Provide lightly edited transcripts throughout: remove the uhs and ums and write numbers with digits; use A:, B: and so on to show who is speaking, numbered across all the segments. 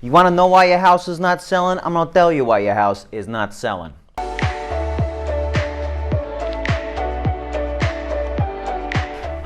A: You want to know why your house is not selling? I'm going to tell you why your house is not selling.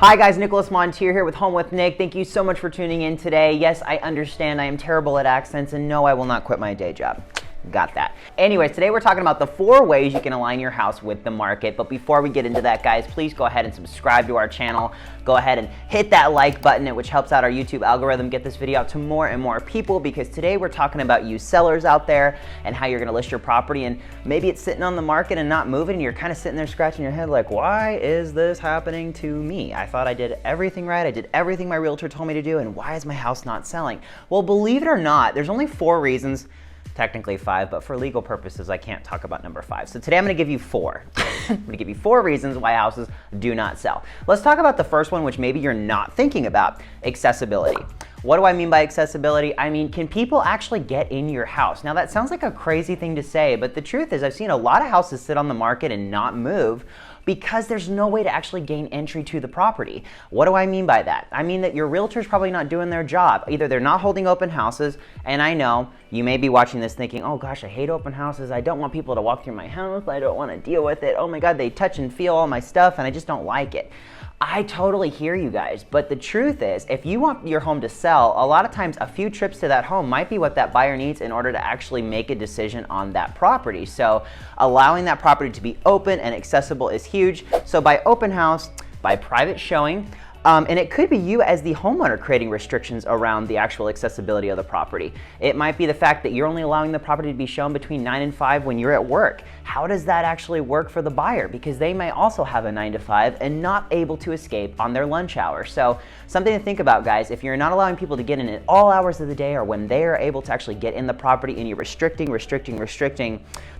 A: Hi guys, Nicholas Montier here with Home with Nick. Thank you so much for tuning in today. Yes, I understand I am terrible at accents, and no, I will not quit my day job. Got that. Anyways, today we're talking about the 4 ways you can align your house with the market. But before we get into that, guys, please go ahead and subscribe to our channel. Go ahead and hit that like button, which helps out our YouTube algorithm, get this video out to more and more people, because today we're talking about you sellers out there and how you're going to list your property, and maybe it's sitting on the market and not moving, and you're kind of sitting there scratching your head like, why is this happening to me? I thought I did everything right. I did everything my realtor told me to do, and why is my house not selling? Well, believe it or not, there's only 4 reasons. Technically 5, but for legal purposes, I can't talk about number 5. So today I'm going to give you 4. I'm going to give you 4 reasons why houses do not sell. Let's talk about the first one, which maybe you're not thinking about: accessibility. What do I mean by accessibility? I mean, can people actually get in your house? Now that sounds like a crazy thing to say, but the truth is I've seen a lot of houses sit on the market and not move because there's no way to actually gain entry to the property. What do I mean by that? I mean that your realtor's probably not doing their job. Either they're not holding open houses, and I know you may be watching this thinking, oh gosh, I hate open houses. I don't want people to walk through my house. I don't want to deal with it. Oh my God, they touch and feel all my stuff and I just don't like it. I totally hear you guys, but the truth is, if you want your home to sell, a lot of times a few trips to that home might be what that buyer needs in order to actually make a decision on that property. So allowing that property to be open and accessible is huge. So by open house, by private showing, and it could be you as the homeowner creating restrictions around the actual accessibility of the property. It might be the fact that you're only allowing the property to be shown between 9 and 5 when you're at work. How does that actually work for the buyer? Because they may also have a 9 to 5 and not able to escape on their lunch hour. So something to think about, guys. If you're not allowing people to get in at all hours of the day or when they are able to actually get in the property, and you're restricting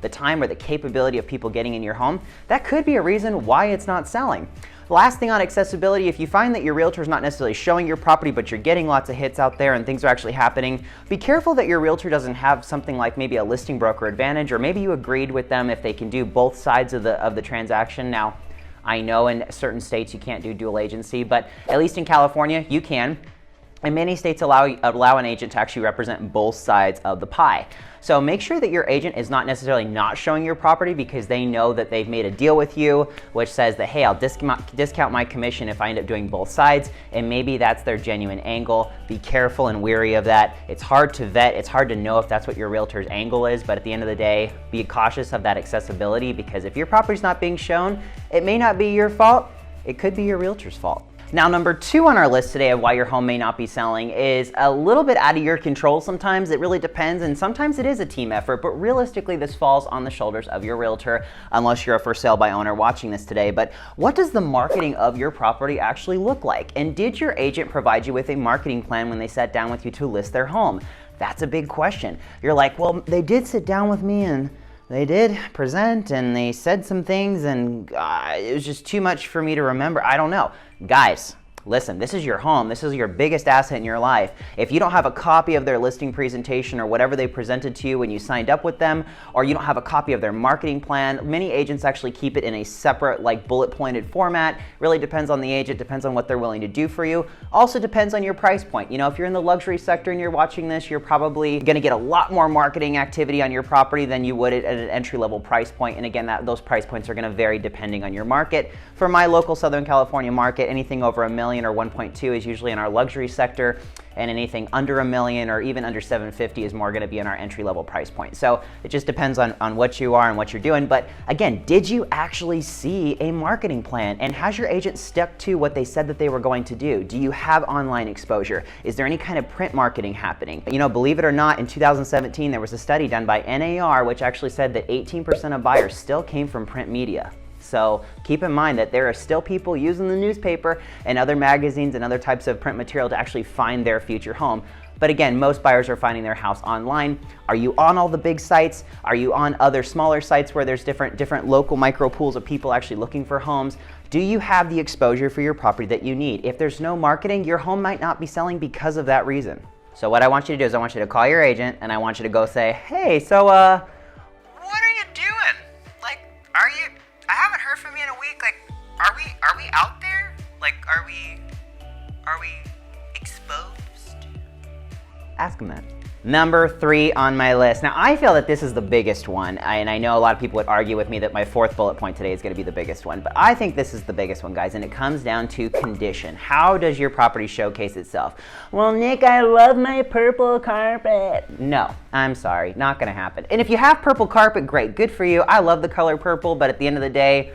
A: the time or the capability of people getting in your home, that could be a reason why it's not selling. Last thing on accessibility, if you find that your realtor is not necessarily showing your property, but you're getting lots of hits out there and things are actually happening, be careful that your realtor doesn't have something like maybe a listing broker advantage, or maybe you agreed with them if they can do both sides of the transaction. Now, I know in certain states you can't do dual agency, but at least in California, you can. And many states allow an agent to actually represent both sides of the pie. So make sure that your agent is not necessarily not showing your property because they know that they've made a deal with you, which says that, hey, I'll discount my commission if I end up doing both sides, and maybe that's their genuine angle. Be careful and wary of that. It's hard to vet. It's hard to know if that's what your realtor's angle is, but at the end of the day, be cautious of that accessibility, because if your property's not being shown, it may not be your fault. It could be your realtor's fault. Now, number 2 on our list today of why your home may not be selling is a little bit out of your control sometimes. It really depends, and sometimes it is a team effort, but realistically this falls on the shoulders of your realtor, unless you're a for sale by owner watching this today. But what does the marketing of your property actually look like? And did your agent provide you with a marketing plan when they sat down with you to list their home? That's a big question. You're like, well, they did sit down with me and they did present and they said some things, and it was just too much for me to remember. I don't know. Guys, listen, this is your home. This is your biggest asset in your life. If you don't have a copy of their listing presentation or whatever they presented to you when you signed up with them, or you don't have a copy of their marketing plan, many agents actually keep it in a separate, like, bullet pointed format. Really depends on the agent, depends on what they're willing to do for you. Also depends on your price point. You know, if you're in the luxury sector and you're watching this, you're probably gonna get a lot more marketing activity on your property than you would at an entry-level price point. And again, those price points are gonna vary depending on your market. For my local Southern California market, anything over $1 million or 1.2 is usually in our luxury sector, and anything under $1 million or even under $750 is more going to be in our entry-level price point. So it just depends on what you are and what you're doing. But again, did you actually see a marketing plan? And has your agent stuck to what they said that they were going to do? Do you have online exposure? Is there any kind of print marketing happening? You know, believe it or not, in 2017 there was a study done by NAR which actually said that 18% of buyers still came from print media. So keep in mind that there are still people using the newspaper and other magazines and other types of print material to actually find their future home. But again, most buyers are finding their house online. Are you on all the big sites? Are you on other smaller sites where there's different local micro pools of people actually looking for homes? Do you have the exposure for your property that you need? If there's no marketing, your home might not be selling because of that reason. So what I want you to do is I want you to call your agent and I want you to go say, hey, so what are you doing? Like, I haven't heard from you in a week. Like, are we out there? Like, are we exposed? Ask them that. Number 3 on my list. Now, I feel that this is the biggest one, and I know a lot of people would argue with me that my 4th bullet point today is going to be the biggest one, but I think this is the biggest one, guys, and it comes down to condition. How does your property showcase itself? Well, Nick, I love my purple carpet. No, I'm sorry, not going to happen. And if you have purple carpet, great, good for you. I love the color purple, but at the end of the day,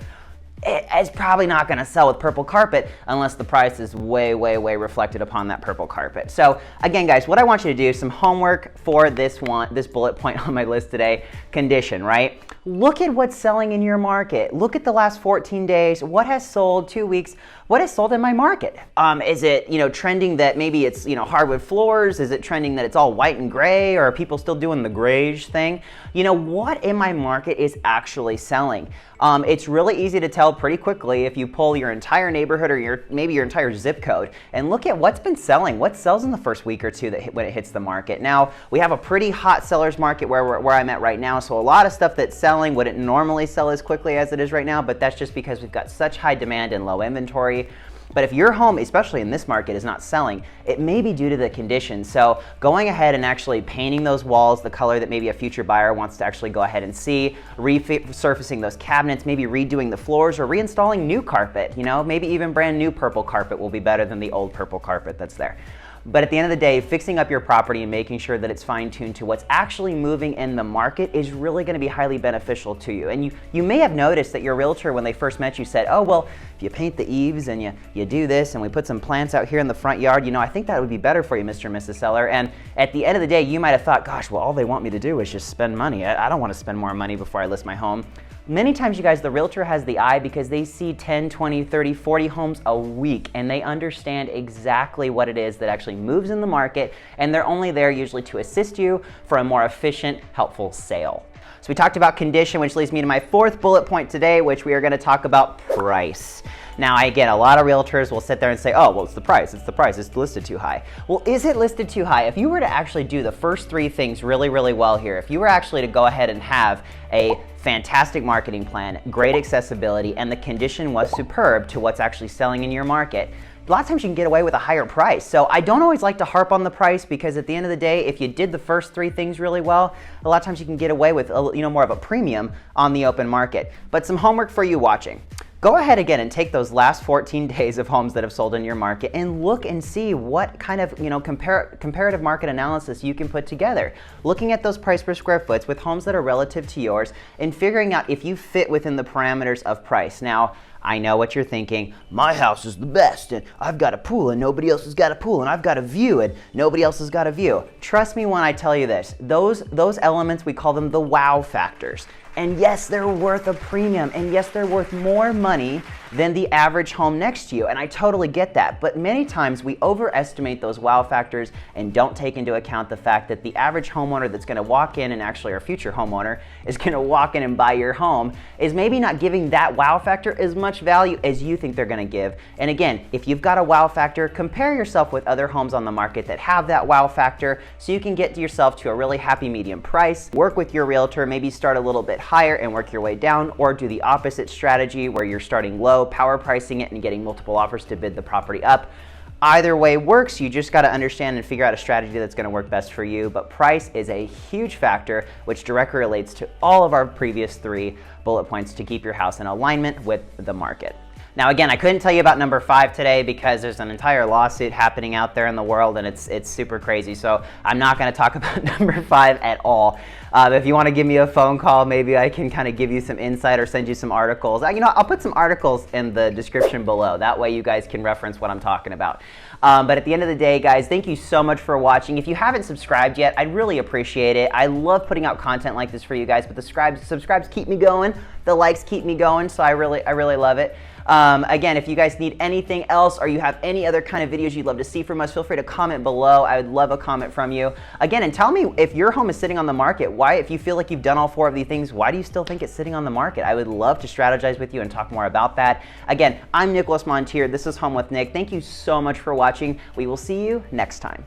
A: it's probably not going to sell with purple carpet unless the price is way reflected upon that purple carpet. So again, guys, what I want you to do is some homework for this bullet point on my list today, condition, right? Look at what's selling in your market. Look at the last 14 days. What has sold 2 weeks? What has sold in my market? Is it, trending that maybe it's, hardwood floors? Is it trending that it's all white and gray? Or are people still doing the grayish thing? What in my market is actually selling? It's really easy to tell pretty quickly if you pull your entire neighborhood or maybe your entire zip code and look at what's been selling. What sells in the first week or two when it hits the market? Now, we have a pretty hot seller's market where I'm at right now, so a lot of stuff that's selling wouldn't normally sell as quickly as it is right now, but that's just because we've got such high demand and low inventory. But if your home, especially in this market, is not selling, it may be due to the conditions. So going ahead and actually painting those walls the color that maybe a future buyer wants to actually go ahead and see, resurfacing those cabinets, maybe redoing the floors or reinstalling new carpet, maybe even brand new purple carpet will be better than the old purple carpet that's there. But at the end of the day, fixing up your property and making sure that it's fine-tuned to what's actually moving in the market is really going to be highly beneficial to you. And you may have noticed that your realtor, when they first met you, said, oh, well, if you paint the eaves and you do this and we put some plants out here in the front yard, I think that would be better for you, Mr. and Mrs. Seller. And at the end of the day, you might have thought, gosh, well, all they want me to do is just spend money. I don't want to spend more money before I list my home. Many times, you guys, the realtor has the eye because they see 10, 20, 30, 40 homes a week, and they understand exactly what it is that actually moves in the market, and they're only there usually to assist you for a more efficient, helpful sale. So we talked about condition, which leads me to my 4th bullet point today, which we are going to talk about price. Now, again, a lot of realtors will sit there and say, oh, well, it's the price, it's listed too high. Well, is it listed too high? If you were to actually do the first 3 things really well here, if you were actually to go ahead and have a fantastic marketing plan, great accessibility, and the condition was superb to what's actually selling in your market, a lot of times you can get away with a higher price. So I don't always like to harp on the price because at the end of the day, if you did the first 3 things really well, a lot of times you can get away with more of a premium on the open market. But some homework for you watching. Go ahead again and take those last 14 days of homes that have sold in your market and look and see what kind of comparative market analysis you can put together. Looking at those price per square foot with homes that are relative to yours and figuring out if you fit within the parameters of price. Now, I know what you're thinking. My house is the best, and I've got a pool, and nobody else has got a pool, and I've got a view, and nobody else has got a view. Trust me when I tell you this. Those elements, we call them the wow factors. And yes, they're worth a premium, and yes, they're worth more money than the average home next to you, and I totally get that. But many times we overestimate those wow factors and don't take into account the fact that the average homeowner that's going to walk in, and actually our future homeowner is going to walk in and buy your home, is maybe not giving that wow factor as much value as you think they're going to give. And again, if you've got a wow factor, compare yourself with other homes on the market that have that wow factor so you can get yourself to a really happy medium price. Work with your realtor, maybe start a little bit higher and work your way down, or do the opposite strategy where you're starting low, power pricing it, and getting multiple offers to bid the property up. Either way works. You just got to understand and figure out a strategy that's going to work best for you. But price is a huge factor, which directly relates to all of our previous 3 bullet points to keep your house in alignment with the market. Now, again, I couldn't tell you about number 5 today because there's an entire lawsuit happening out there in the world, and it's super crazy. So I'm not going to talk about number 5 at all. If you want to give me a phone call, maybe I can kind of give you some insight or send you some articles. I'll put some articles in the description below. That way you guys can reference what I'm talking about. But at the end of the day, guys, thank you so much for watching. If you haven't subscribed yet, I'd really appreciate it. I love putting out content like this for you guys, but the subscribes keep me going. The likes keep me going, so I really love it. Again, if you guys need anything else or you have any other kind of videos you'd love to see from us, feel free to comment below. I would love a comment from you. Again, and tell me if your home is sitting on the market, if you feel like you've done all 4 of these things, why do you still think it's sitting on the market? I would love to strategize with you and talk more about that. Again, I'm Nicholas Montier. This is Home with Nick. Thank you so much for watching. We will see you next time.